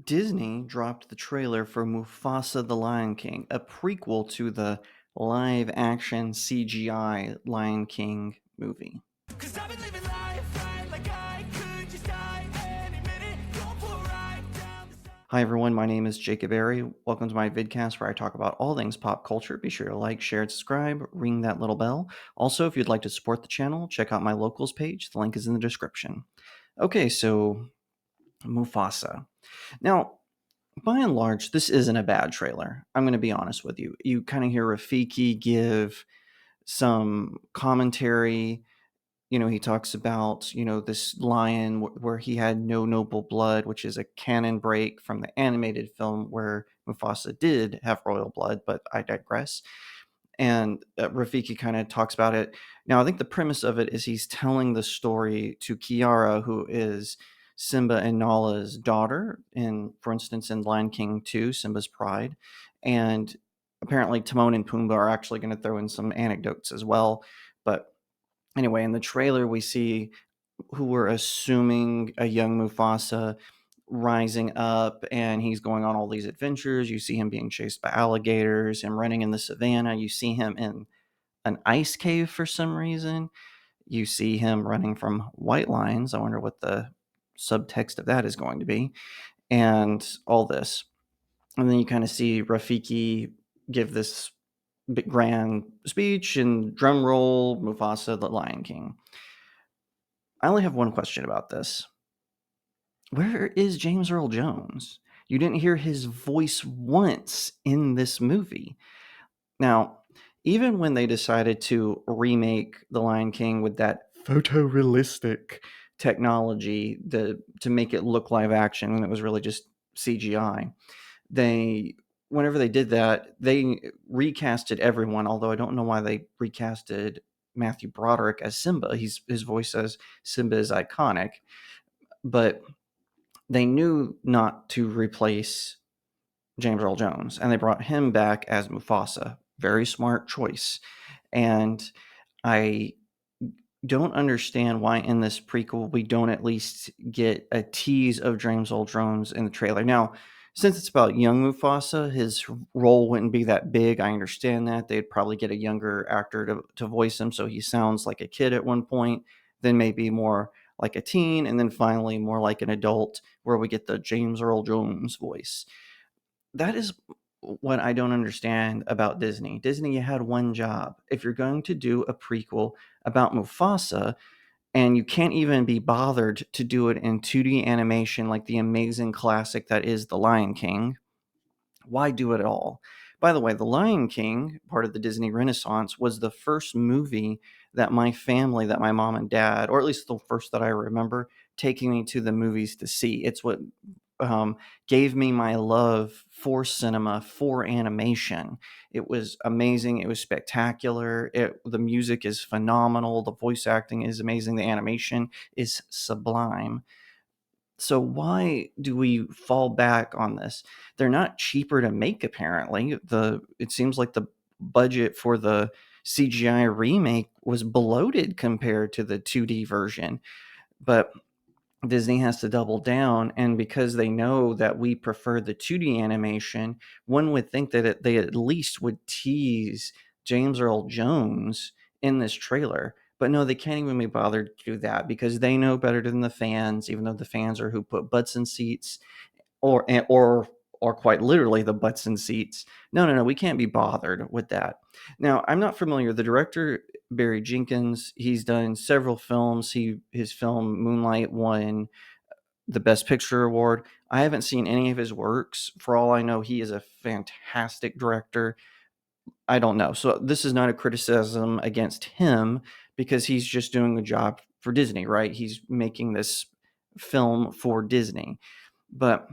Disney dropped the trailer for Mufasa the Lion King, a prequel to the live action CGI Lion King movie. Cause I've been living life right like I could just die any minute. Going for a ride down the side. Hi everyone, my name is Jacob Berry. Welcome to my vidcast where I talk about all things pop culture. Be sure to like, share, and subscribe, ring that little bell. Also, if you'd like to support the channel, check out my locals page. The link is in the description. Okay, so Mufasa. Now, by and large, this isn't a bad trailer. I'm going to be honest with you. You kind of hear Rafiki give some commentary. He talks about, this lion where he had no noble blood, which is a canon break from the animated film where Mufasa did have royal blood, but I digress. And Rafiki kind of talks about it. Now, I think the premise of it is he's telling the story to Kiara, who is Simba and Nala's daughter, for instance, in Lion King 2, Simba's Pride. And apparently Timon and Pumbaa are actually going to throw in some anecdotes as well. But anyway, in the trailer, we see who we're assuming a young Mufasa rising up, and he's going on all these adventures. You see him being chased by alligators, him running in the savannah. You see him in an ice cave for some reason. You see him running from white lions. I wonder what the subtext of that is going to be, and all this. And then you kind of see Rafiki give this big grand speech and drum roll, Mufasa, the Lion King. I only have one question about this. Where is James Earl Jones? You didn't hear his voice once in this movie. Now, even when they decided to remake The Lion King with that photorealistic technology to make it look live action, and it was really just CGI, whenever they did that, they recasted everyone, although I don't know why they recasted Matthew Broderick as Simba. His voice as Simba is iconic, but they knew not to replace James Earl Jones, and they brought him back as Mufasa. Very smart choice. And I don't understand why in this prequel we don't at least get a tease of James Earl Jones in the trailer. Now, since it's about young Mufasa, his role wouldn't be that big. I understand that. They'd probably get a younger actor to voice him so he sounds like a kid at one point, then maybe more like a teen, and then finally more like an adult where we get the James Earl Jones voice. That is what I don't understand about Disney. Disney, you had one job. If you're going to do a prequel about Mufasa, and you can't even be bothered to do it in 2D animation like the amazing classic that is The Lion King, why do it at all? By the way, The Lion King, part of the Disney Renaissance, was the first movie that my family, that my mom and dad, or at least the first that I remember, taking me to the movies to see. It's what gave me my love for cinema, for animation. It was amazing. It was spectacular. The music is phenomenal. The voice acting is amazing. The animation is sublime. So why do we fall back on this? They're not cheaper to make, apparently. It seems like the budget for the CGI remake was bloated compared to the 2D version. But Disney has to double down, and because they know that we prefer the 2D animation, one would think that they at least would tease James Earl Jones in this trailer. But no, they can't even be bothered to do that because they know better than the fans, even though the fans are who put butts in seats, or quite literally the butts in seats. No, we can't be bothered with that. Now, I'm not familiar. The director, Barry Jenkins, he's done several films. His film Moonlight won the Best Picture award. I haven't seen any of his works. For all I know, he is a fantastic director. I don't know. So this is not a criticism against him because he's just doing a job for Disney, right? He's making this film for Disney. But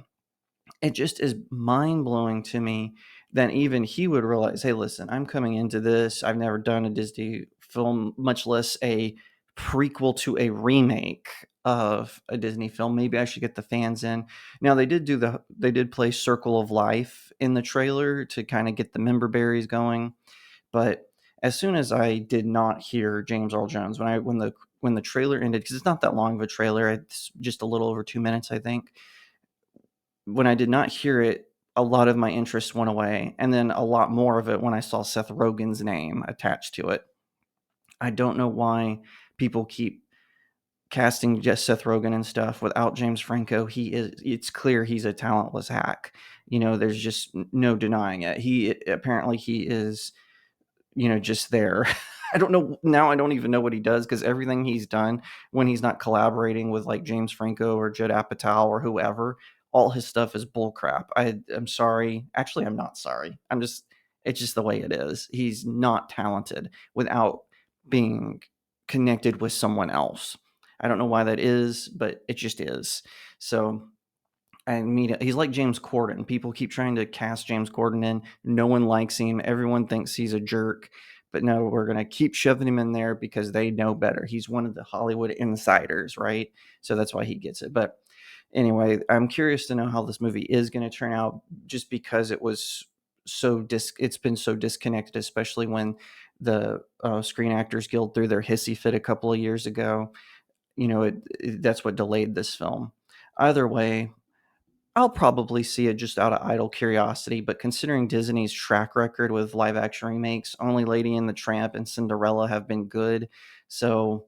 it just is mind-blowing to me that even he would realize, hey, listen, I'm coming into this. I've never done a Disney film, much less a prequel to a remake of a Disney film. Maybe I should get the fans in. Now they did play Circle of Life in the trailer to kind of get the member berries going. But as soon as I did not hear James Earl Jones, when the trailer ended, because it's not that long of a trailer, it's just a little over 2 minutes, I think. when I did not hear it, a lot of my interest went away, and then a lot more of it when I saw Seth Rogen's name attached to it. I don't know why people keep casting just Seth Rogen and stuff without James Franco. It's clear he's a talentless hack. There's just no denying it. Apparently he is, just there. I don't know now. I don't even know what he does, because everything he's done when he's not collaborating with like James Franco or Judd Apatow or whoever, all his stuff is bullcrap. I'm sorry. Actually, I'm not sorry. It's just the way it is. He's not talented without being connected with someone else. I don't know why that is, but it just is. So I mean, he's like James Corden. People keep trying to cast James Corden in. No one likes him. Everyone thinks he's a jerk. But no, we're going to keep shoving him in there because they know better. He's one of the Hollywood insiders, right? So that's why he gets it. But anyway, I'm curious to know how this movie is going to turn out, just because it's been so disconnected, especially when the Screen Actors Guild threw their hissy fit a couple of years ago. That's what delayed this film. Either way, I'll probably see it just out of idle curiosity, but considering Disney's track record with live action remakes, only Lady and the Tramp and Cinderella have been good. So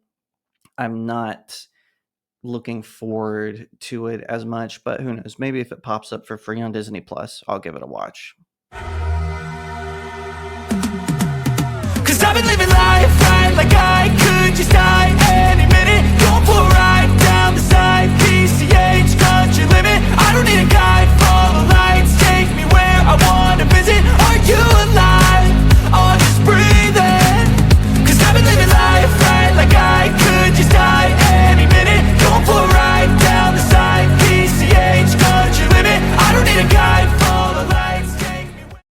I'm not looking forward to it as much, but who knows? Maybe if it pops up for free on Disney Plus, I'll give it a watch. Cause I've been living life right like I could just die any minute. Going for a ride down the side, PCH, country limit. I don't need a guide.